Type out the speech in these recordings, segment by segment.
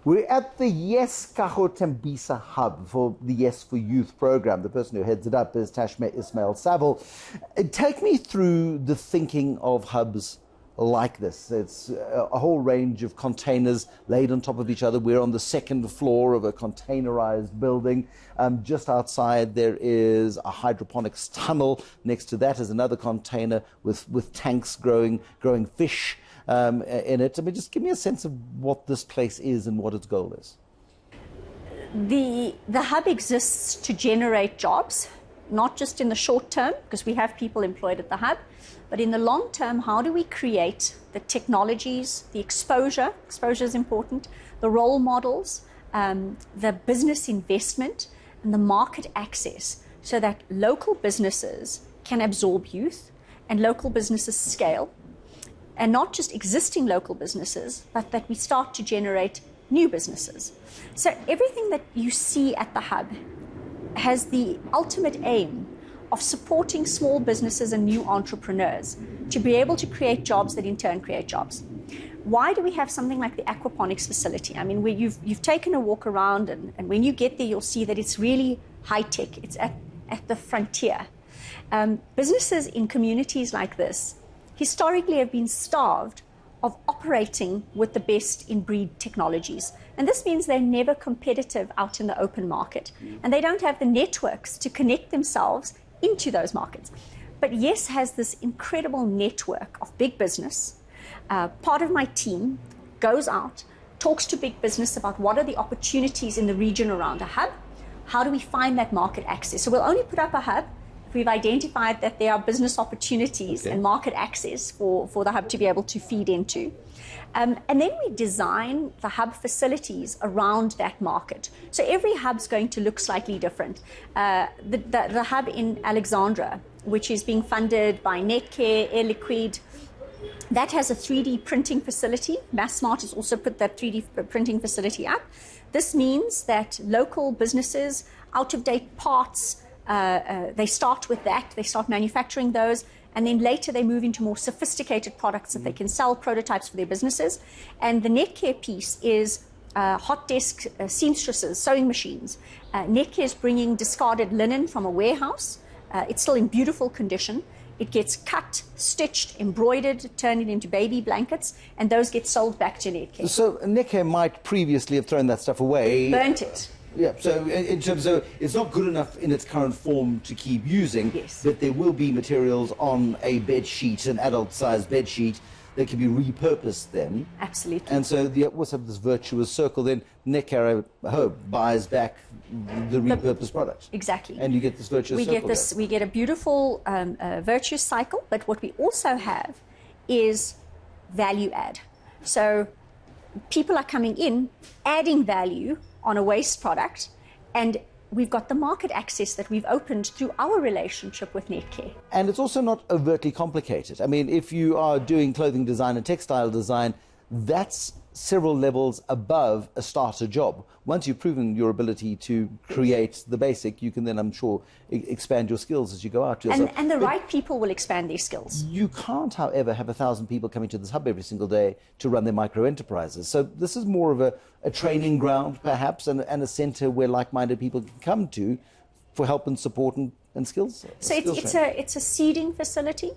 We're at the Yes Kaho Tembisa Hub for the Yes for Youth program. The person who heads it up is Tashmia Ismail-Saville. Take me through the thinking of hubs like this. It's a whole range of containers laid on top of each other. We're on the second floor of a containerized building. Just outside there is a hydroponics tunnel. Next to that is another container with tanks growing fish in it. I mean, just give me a sense of what this place is and what its goal is. The hub exists to generate jobs, not just in the short term, because we have people employed at the hub, but in the long term, how do we create the technologies, the exposure is important, the role models, the business investment, and the market access, so that local businesses can absorb youth and local businesses scale. And not just existing local businesses, but that we start to generate new businesses. So everything that you see at the hub has the ultimate aim of supporting small businesses and new entrepreneurs to be able to create jobs that in turn create jobs. Why do we have something like the aquaponics facility? I mean, where you've taken a walk around, and when you get there, you'll see that it's really high tech. It's at the frontier. Businesses in communities like this historically have been starved of operating with the best in breed technologies. And this means they're never competitive out in the open market. And they don't have the networks to connect themselves into those markets. But Yes has this incredible network of big business. Part of my team goes out, talks to big business about what are the opportunities in the region around a hub. How do we find that market access? So we'll only put up a hub if we've identified that there are business opportunities and market access for the hub to be able to feed into. And then we design the hub facilities around that market. So every hub's going to look slightly different. The hub in Alexandra, which is being funded by Netcare, Air Liquide, that has a 3D printing facility. MassSmart has also put that 3D printing facility up. This means that local businesses, out-of-date parts, they start with that, they start manufacturing those, and then later they move into more sophisticated products that they can sell, prototypes for their businesses. And the Netcare piece is hot desk seamstresses, sewing machines. Netcare is bringing discarded linen from a warehouse. It's still in beautiful condition. It gets cut, stitched, embroidered, turned it into baby blankets, and those get sold back to Netcare. So Netcare might previously have thrown that stuff away. Burnt it. Yeah, so in terms of, it's not good enough in its current form to keep using, yes, but there will be materials on a bed sheet, an adult-sized bed sheet, that can be repurposed then. Absolutely. And so you also have this virtuous circle, then Netcare buys back the repurposed product. Exactly. And you get this virtuous circle. We get a beautiful virtuous cycle, but what we also have is value add. So people are coming in, adding value on a waste product, and we've got the market access that we've opened through our relationship with Netcare. And it's also not overtly complicated. I mean, if you are doing clothing design and textile design, that's several levels above a starter job. Once you've proven your ability to create the basic, you can then, I'm sure, expand your skills as you go out. And the right people will expand their skills. You can't, however, have 1,000 people coming to this hub every single day to run their micro enterprises. So this is more of a training ground, perhaps, and a center where like-minded people can come to for help and support and skills. So it's a seeding facility.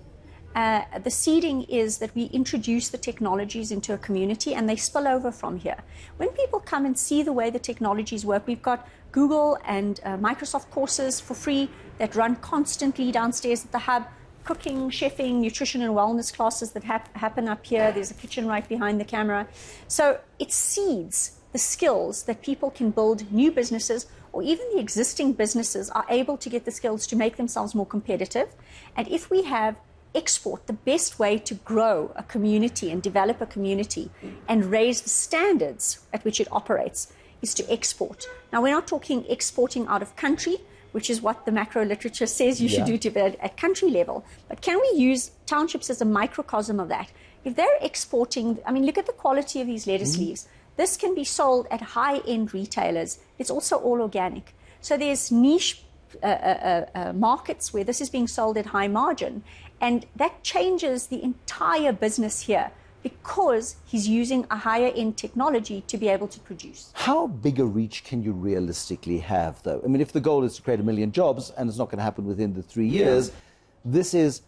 The seeding is that we introduce the technologies into a community and they spill over from here. When people come and see the way the technologies work, we've got Google and Microsoft courses for free that run constantly downstairs at the hub, cooking, chefing, nutrition and wellness classes that happen up here. There's a kitchen right behind the camera. So it seeds the skills that people can build new businesses, or even the existing businesses are able to get the skills to make themselves more competitive. And if we have export, the best way to grow a community and develop a community and raise the standards at which it operates is to export. Now, we're not talking exporting out of country, which is what the macro literature says you should do at country level. But can we use townships as a microcosm of that? If they're exporting, I mean, look at the quality of these lettuce leaves. This can be sold at high-end retailers. It's also all organic. So there's niche markets where this is being sold at high margin. And that changes the entire business here because he's using a higher end technology to be able to produce. How big a reach can you realistically have, though? I mean, if the goal is to create 1 million jobs, and it's not going to happen within the 3 years, this is,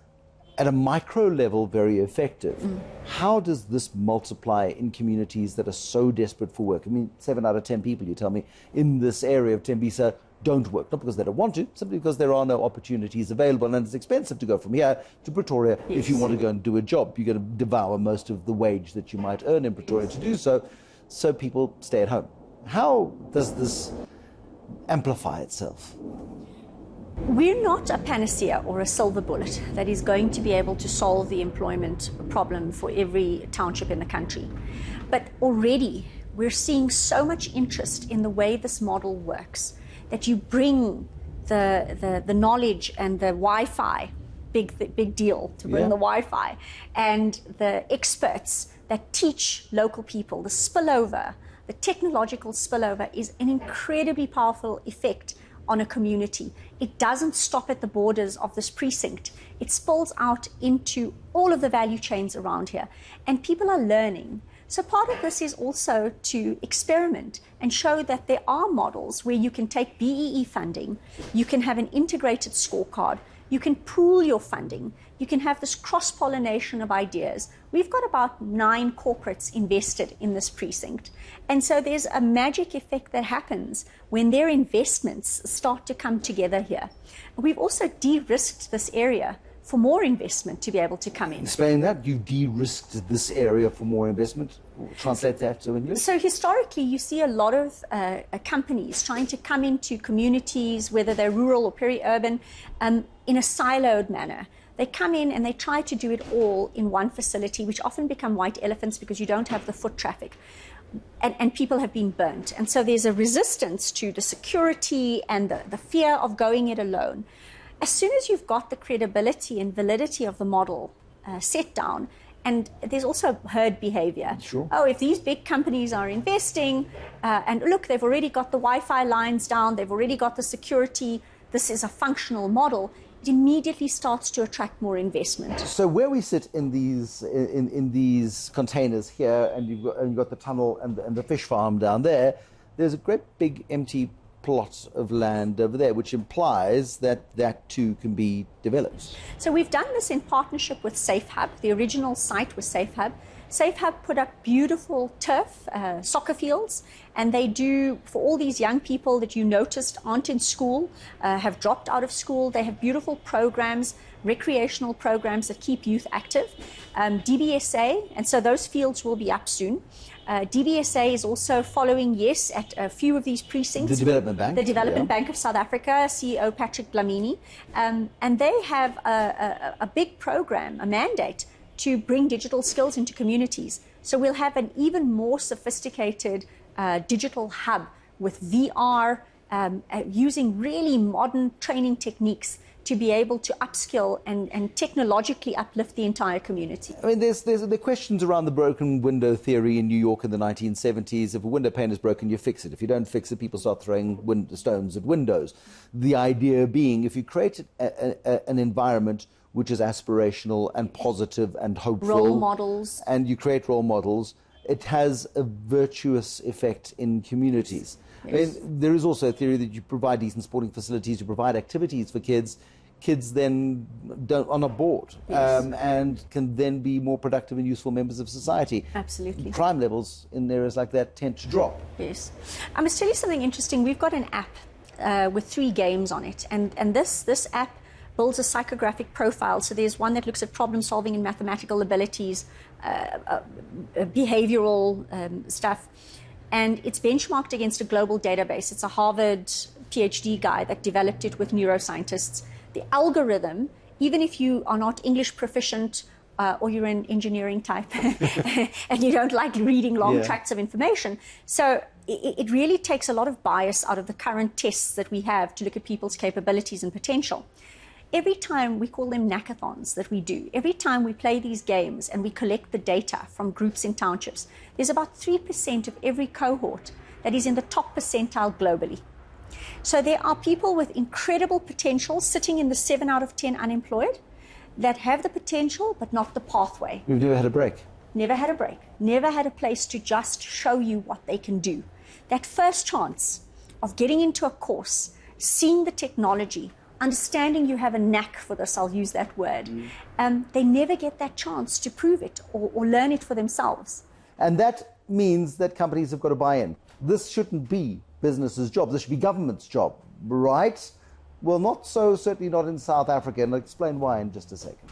at a micro level, very effective. How does this multiply in communities that are so desperate for work? I mean, 7 out of 10 people, you tell me, in this area of Tembisa don't work, not because they don't want to, simply because there are no opportunities available, and it's expensive to go from here to Pretoria. If you want to go and do a job, you're going to devour most of the wage that you might earn in Pretoria to do so, so people stay at home. How does this amplify itself? We're not a panacea or a silver bullet that is going to be able to solve the employment problem for every township in the country. But already we're seeing so much interest in the way this model works, that you bring the knowledge and the Wi-Fi, big deal to bring the Wi-Fi, and the experts that teach local people. The spillover, the technological spillover, is an incredibly powerful effect on a community. It doesn't stop at the borders of this precinct. It spills out into all of the value chains around here. And people are learning. So part of this is also to experiment and show that there are models where you can take BEE funding, you can have an integrated scorecard, you can pool your funding, you can have this cross-pollination of ideas. We've got about 9 corporates invested in this precinct. And so there's a magic effect that happens when their investments start to come together here. We've also de-risked this area for more investment to be able to come in. Explain that. You de-risked this area for more investment. Translate that to English. So historically, you see a lot of companies trying to come into communities, whether they're rural or peri-urban, in a siloed manner. They come in and they try to do it all in one facility, which often become white elephants because you don't have the foot traffic. And people have been burnt. And so there's a resistance to the security and the fear of going it alone. As soon as you've got the credibility and validity of the model set down, and there's also herd behavior. Sure. Oh, if these big companies are investing, and look, they've already got the Wi-Fi lines down, they've already got the security, this is a functional model, it immediately starts to attract more investment. So where we sit in these containers here, and you've got the tunnel and the fish farm down there, there's a great big empty plot of land over there, which implies that that too can be developed. So we've done this in partnership with Safe Hub. The original site was Safe Hub. Safe Hub put up beautiful turf, soccer fields, and they do, for all these young people that you noticed aren't in school, have dropped out of school, they have beautiful programs, recreational programs that keep youth active. DBSA, and so those fields will be up soon. DBSA is also following, yes, at a few of these precincts. The Development Bank. The Development Bank of South Africa, CEO Patrick Dlamini. And they have a big program, a mandate, to bring digital skills into communities. So we'll have an even more sophisticated digital hub with VR, using really modern training techniques to be able to upskill and technologically uplift the entire community. I mean, there's the questions around the broken window theory in New York in the 1970s. If a window pane is broken, you fix it. If you don't fix it, people start throwing stones at windows. The idea being, if you create an environment which is aspirational and positive and hopeful, role models, and you create role models, it has a virtuous effect in communities. Yes. I mean, there is also a theory that you provide decent sporting facilities, you provide activities for kids then are not bored, yes, and can then be more productive and useful members of society. Absolutely. Crime levels in areas like that tend to drop. Yes. I must tell you something interesting. We've got an app with 3 games on it, and this app builds a psychographic profile. So there's one that looks at problem solving and mathematical abilities, behavioral stuff. And it's benchmarked against a global database. It's a Harvard PhD guy that developed it with neuroscientists. The algorithm, even if you are not English proficient or you're an engineering type and you don't like reading long tracts of information, so it really takes a lot of bias out of the current tests that we have to look at people's capabilities and potential. Every time, we call them knackathons that we do, every time we play these games and we collect the data from groups in townships, there's about 3% of every cohort that is in the top percentile globally. So there are people with incredible potential sitting in the 7 out of 10 unemployed that have the potential but not the pathway. We've never had a break. never had a break, never had a place to just show you what they can do. That first chance of getting into a course, seeing the technology, understanding you have a knack for this, I'll use that word, they never get that chance to prove it or learn it for themselves. And that means that companies have got to buy in. This shouldn't be business's job. This should be government's job, right? Well, not so, certainly not in South Africa, and I'll explain why in just a second.